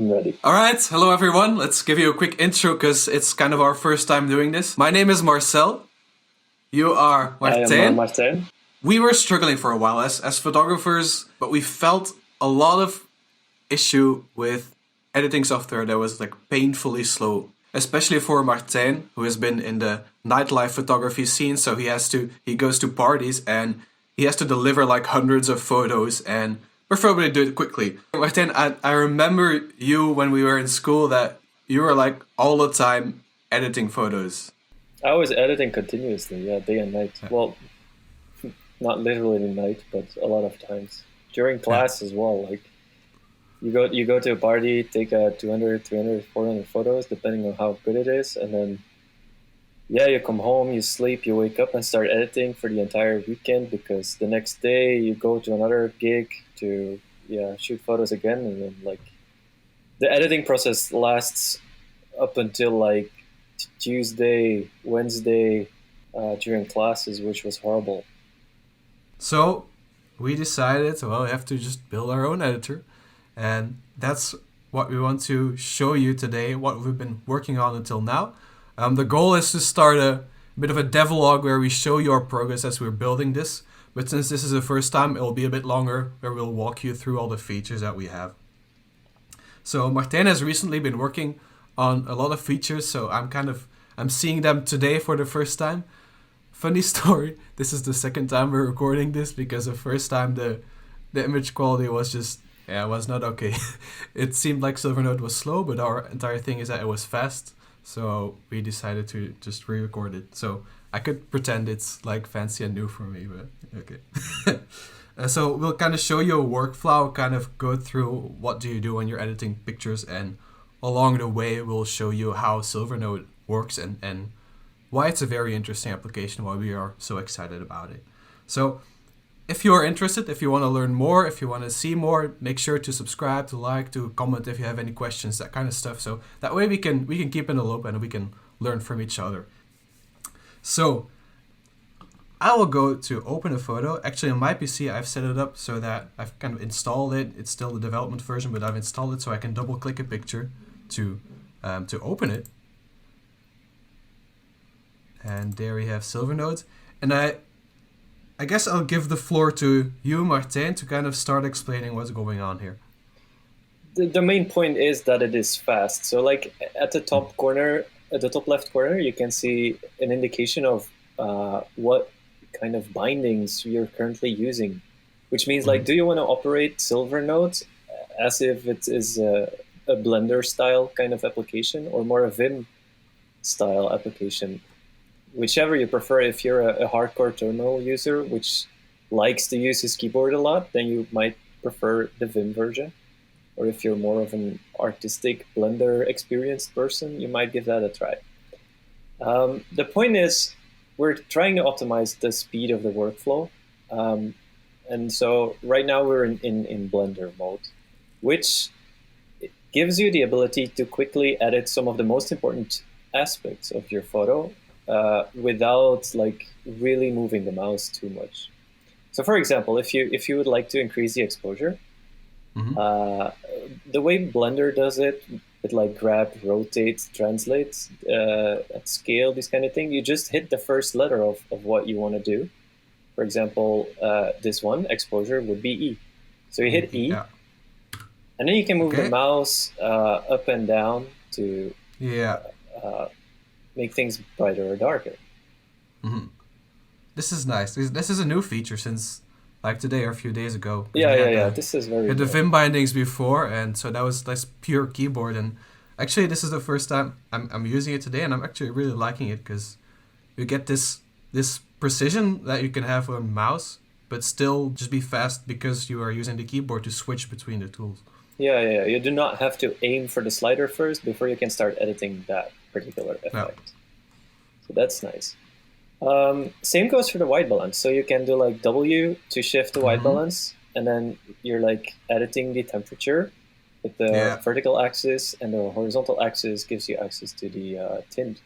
I'm ready. All right, hello everyone. Let's give you a quick intro because it's kind of our first time doing this. My name is Marcel. You are I am Martijn. Martijn. We were struggling for a while as photographers, but we felt a lot of issue with editing software that was like painfully slow, especially for Martijn, who has been in the nightlife photography scene. So he goes to parties and he has to deliver like hundreds of photos and preferably do it quickly. Martijn, I remember you when we were in school that you were like all the time editing photos. I was editing continuously, day and night. Yeah. Well, not literally at night, but a lot of times. During class as well, like you go to a party, take 200, 300, 400 photos, depending on how good it is, and then you come home, you sleep, you wake up and start editing for the entire weekend because the next day you go to another gig to shoot photos again, and then like the editing process lasts up until like Tuesday, Wednesday during classes, which was horrible. So we decided, well, we have to just build our own editor. And that's what we want to show you today, what we've been working on until now. The goal is to start a bit of a devlog where we show you our progress as we're building this. But since this is the first time, it will be a bit longer, where we'll walk you through all the features that we have. So Martijn has recently been working on a lot of features, so I'm seeing them today for the first time. Funny story, this is the second time we're recording this because the first time the image quality was just, was not okay. It seemed like SilverNode was slow, but our entire thing is that it was fast. So we decided to just re-record it. So I could pretend it's like fancy and new for me, but okay. So we'll kind of show you a workflow, kind of go through what do you do when you're editing pictures, and along the way we'll show you how SilverNode works and why it's a very interesting application, why we are so excited about it. So if you are interested, if you want to learn more, if you want to see more, make sure to subscribe, to like, to comment if you have any questions, that kind of stuff. So that way we can keep in the loop and we can learn from each other. So I will go to open a photo. Actually, on my PC, I've set it up so that I've kind of installed it. It's still the development version, but I've installed it so I can double click a picture to open it. And there we have SilverNode. And I guess I'll give the floor to you, Martijn, to kind of start explaining what's going on here. The main point is that it is fast. So like at the top corner, at the top left corner, you can see an indication of what kind of bindings you're currently using, which means like, do you want to operate SilverNode as if it is a Blender style kind of application or more a Vim style application? Whichever you prefer. If you're a hardcore terminal user, which likes to use his keyboard a lot, then you might prefer the Vim version. Or if you're more of an artistic Blender experienced person, you might give that a try. The point is, we're trying to optimize the speed of the workflow. And so right now we're in Blender mode, which gives you the ability to quickly edit some of the most important aspects of your photo without like really moving the mouse too much. So for example, if you would like to increase the exposure, the way Blender does it, with like grab, rotate, translate, at scale, this kind of thing, you just hit the first letter of what you want to do. For example, this one, exposure, would be E. So you hit E, and then you can move the mouse up and down to make things brighter or darker. This is nice. This is a new feature since like today or a few days ago. This is very good. The Vim bindings before, and so that was pure keyboard. And actually, this is the first time I'm using it today, and I'm actually really liking it because you get this precision that you can have on mouse, but still just be fast because you are using the keyboard to switch between the tools. You do not have to aim for the slider first before you can start editing that particular effect. So that's nice. Same goes for the white balance. So you can do like W to shift the white balance, and then you're like editing the temperature with the vertical axis, and the horizontal axis gives you access to the tint.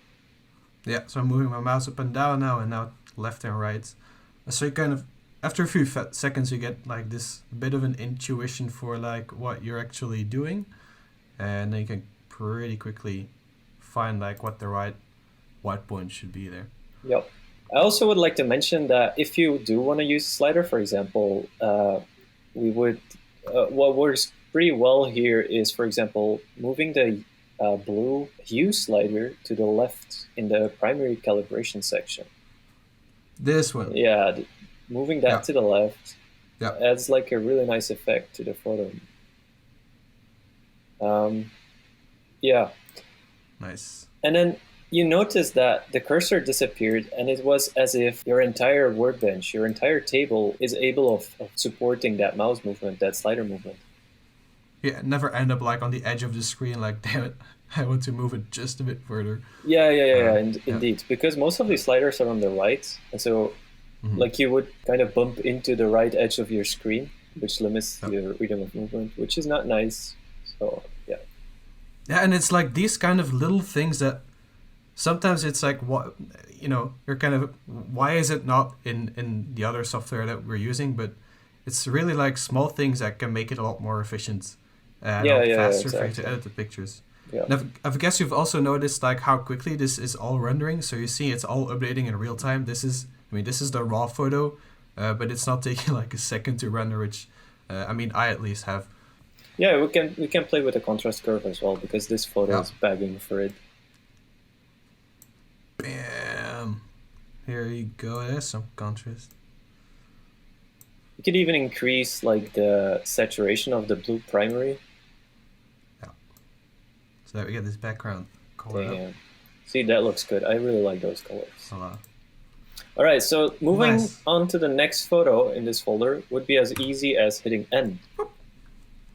Yeah, so I'm moving my mouse up and down now, and now left and right. So you kind of, after a few seconds, you get like this bit of an intuition for like what you're actually doing. and then you can pretty quickly find like what the right white point should be there. Yep. I also would like to mention that if you do want to use a slider, for example, we would what works pretty well here is, for example, moving the blue hue slider to the left in the primary calibration section. This one. Yeah, moving that to the left adds like a really nice effect to the photo. Yeah. Nice. And then you notice that the cursor disappeared, and it was as if your entire workbench, your entire table is able of supporting that mouse movement, that slider movement. Yeah, never end up like on the edge of the screen like, damn it, I want to move it just a bit further. Yeah, indeed. Because most of these sliders are on the right, and so like you would kind of bump into the right edge of your screen, which limits your freedom of movement, which is not nice. So, yeah. Yeah, and it's like these kind of little things that sometimes it's like, what, you know, you're kind of, why is it not in the other software that we're using? But it's really like small things that can make it a lot more efficient and faster for you to edit the pictures. Yeah. Now, I guess you've also noticed like how quickly this is all rendering. So you see it's all updating in real time. This is the raw photo, but it's not taking like a second to render, which I at least have. Yeah, we can play with the contrast curve as well, because this photo is begging for it. Bam! Here you go. There's some contrast. You could even increase like the saturation of the blue primary. Yeah. So that we get this background color. Damn. See, that looks good. I really like those colors. All right, so moving on to the next photo in this folder would be as easy as hitting N.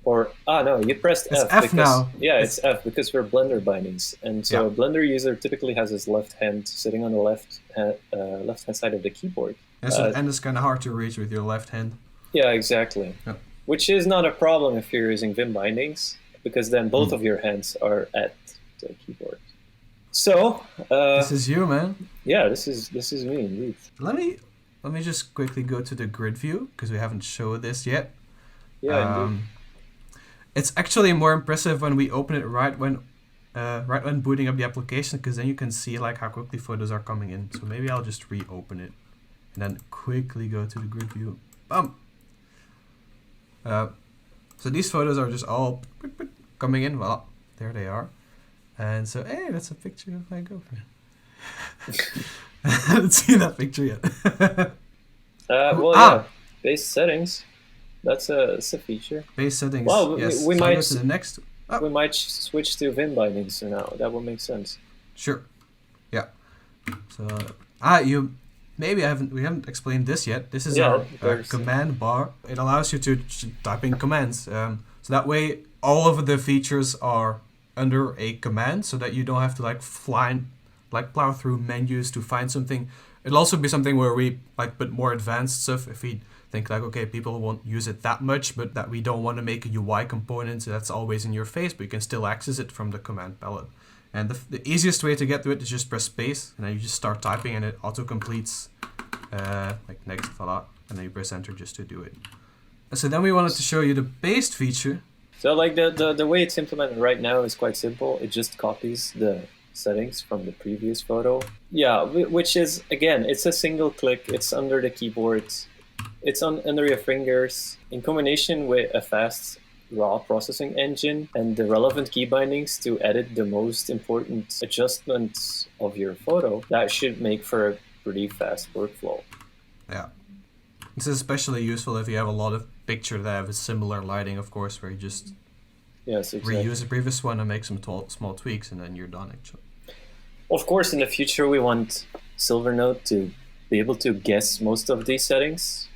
Or, no, you pressed It's F. F because, now. Yeah, it's F because we're Blender bindings. And so a Blender user typically has his left hand sitting on the left-hand side of the keyboard. And so N is kind of hard to reach with your left hand. Yeah, exactly. Yep. Which is not a problem if you're using Vim bindings, because then both of your hands are at the keyboard. So this is you, man. Yeah, this is me indeed. Let me just quickly go to the grid view because we haven't showed this yet. Yeah, indeed. It's actually more impressive when we open it right when booting up the application, because then you can see like how quickly photos are coming in. So maybe I'll just reopen it and then quickly go to the grid view. Bam. So these photos are just all coming in. Well, there they are. And so, hey, that's a picture of my girlfriend. I haven't seen that picture yet. Base settings. That's a feature. Base settings. Well, yes. we so might go to the next. We might switch to Vim bindings now. That would make sense. Sure. Yeah. So we haven't explained this yet. This is our command bar. It allows you to type in commands. So that way all of the features are under a command, so that you don't have to plow through menus to find something. It'll also be something where we put more advanced stuff if we think okay, people won't use it that much, but that we don't want to make a UI component that's always in your face, but you can still access it from the command palette. And the easiest way to get to it is just press space, and then you just start typing, and it auto completes next, voila, and then you press enter just to do it. So then we wanted to show you the paste feature. So the way it's implemented right now is quite simple. It just copies the settings from the previous photo. Yeah, which is, again, it's a single click. It's under the keyboard. It's under your fingers. In combination with a fast raw processing engine and the relevant key bindings to edit the most important adjustments of your photo, that should make for a pretty fast workflow. Yeah. This is especially useful if you have a lot of pictures that have a similar lighting, of course, where you just reuse the previous one and make some small tweaks, and then you're done, actually. Of course, in the future, we want SilverNode to be able to guess most of these settings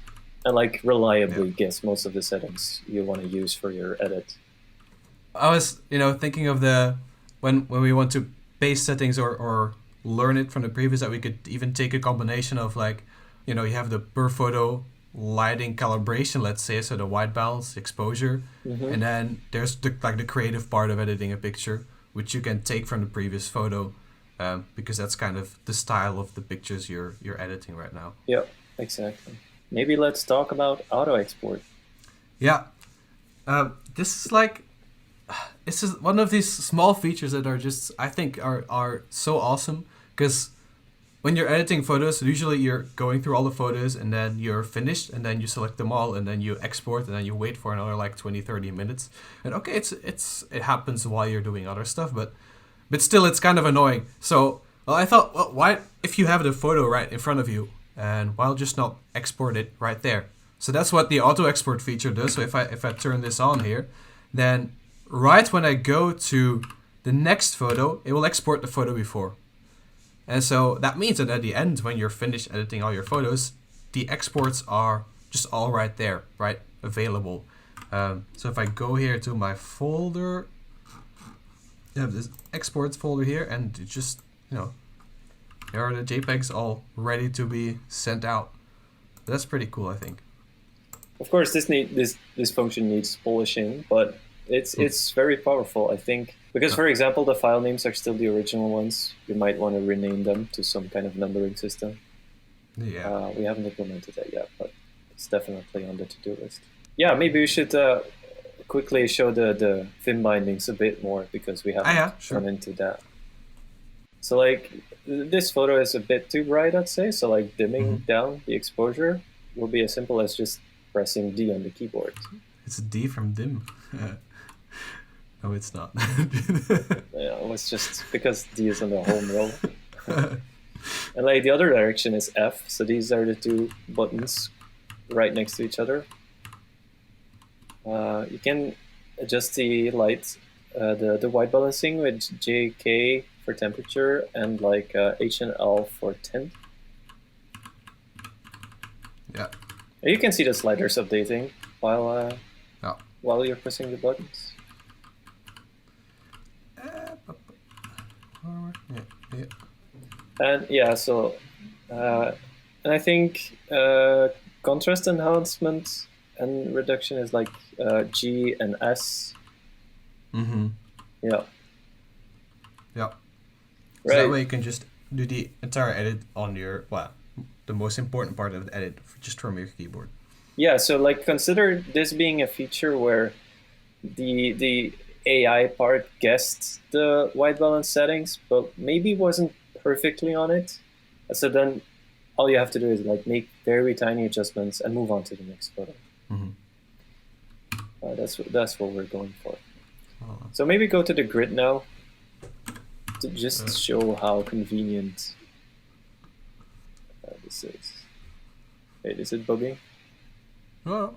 and reliably guess most of the settings you want to use for your edit. I was, thinking of when we want to base settings or learn it from the previous, that we could even take a combination of you have the per photo lighting calibration, let's say, so the white balance, exposure, and then there's the creative part of editing a picture, which you can take from the previous photo, because that's kind of the style of the pictures you're editing right now. Yeah, exactly. Maybe let's talk about AutoExport. Yeah, this is it's just one of these small features that are just, I think, are so awesome. Because when you're editing photos, usually you're going through all the photos and then you're finished and then you select them all and then you export and then you wait for another like 20-30 minutes. And okay, it happens while you're doing other stuff, but still it's kind of annoying. So well, I thought, well, why if you have the photo right in front of you, and why just not export it right there? So that's what the auto export feature does. So if I turn this on here, then right when I go to the next photo, it will export the photo before. And so that means that at the end, when you're finished editing all your photos, the exports are just all right there, right, available. So if I go here to my folder, you have this exports folder here, and it just, there are the JPEGs all ready to be sent out. That's pretty cool, I think. Of course, this function needs polishing, but it's very powerful, I think. Because, for example, the file names are still the original ones. You might want to rename them to some kind of numbering system. Yeah. We haven't implemented that yet, but it's definitely on the to-do list. Yeah, maybe we should quickly show the Vim bindings a bit more, because we haven't run into that. So, like, this photo is a bit too bright, I'd say. So, like, dimming down the exposure will be as simple as just pressing D on the keyboard. It's a D from dim. No, it's not. Yeah, it's just because D is on the home row. And like the other direction is F, so these are the two buttons right next to each other. You can adjust the light, the white balancing with JK for temperature and like H and L for tint. Yeah. You can see the sliders updating while you're pressing the buttons. And yeah, so and I think contrast enhancement and reduction is like G and S. Yeah. Yeah. Right. So that way you can just do the entire edit on your, the most important part of the edit just from your keyboard. Yeah, so like consider this being a feature where the AI part guessed the white balance settings, but maybe wasn't perfectly on it. So then all you have to do is like make very tiny adjustments and move on to the next photo. That's what we're going for. So maybe go to the grid now to just show how convenient this is. Wait, is it bugging? Oh.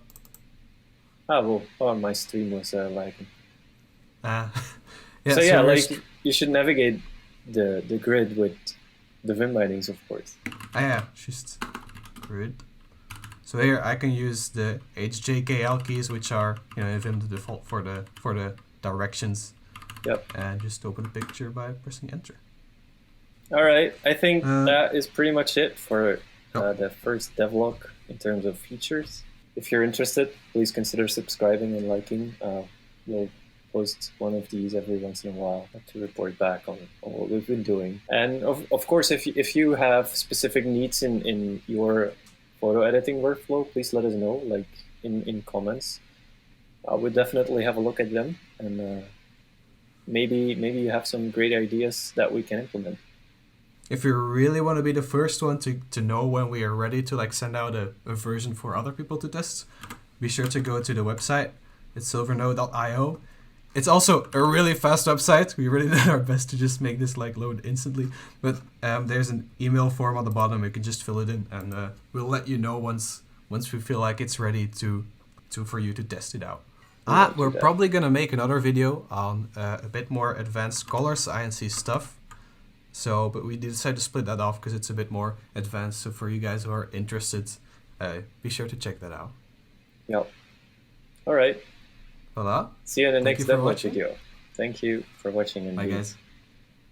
Well, my stream was lagging. Yeah, so yeah, like you should navigate the grid with the Vim bindings, of course. Yeah, just grid. So here I can use the HJKL keys, which are in Vim the default for the directions. Yep. And just open a picture by pressing enter. All right, I think that is pretty much it for the first devlog in terms of features. If you're interested, please consider subscribing and liking. We'll post one of these every once in a while to report back on what we've been doing. And of course, if you have specific needs in your photo editing workflow, please let us know, like in comments. We'll definitely have a look at them, and maybe you have some great ideas that we can implement. If you really want to be the first one to know when we are ready to send out a version for other people to test, be sure to go to the website. It's silvernode.io. It's also a really fast website. We really did our best to just make this load instantly. But there's an email form on the bottom. You can just fill it in, and we'll let you know once we feel like it's ready for you to test it out. We're probably gonna make another video on a bit more advanced color science-y stuff. So, but we decided to split that off because it's a bit more advanced. So for you guys who are interested, be sure to check that out. Yep. All right. Voila. See you in the next devlog video. Thank you for watching. Bye, guys.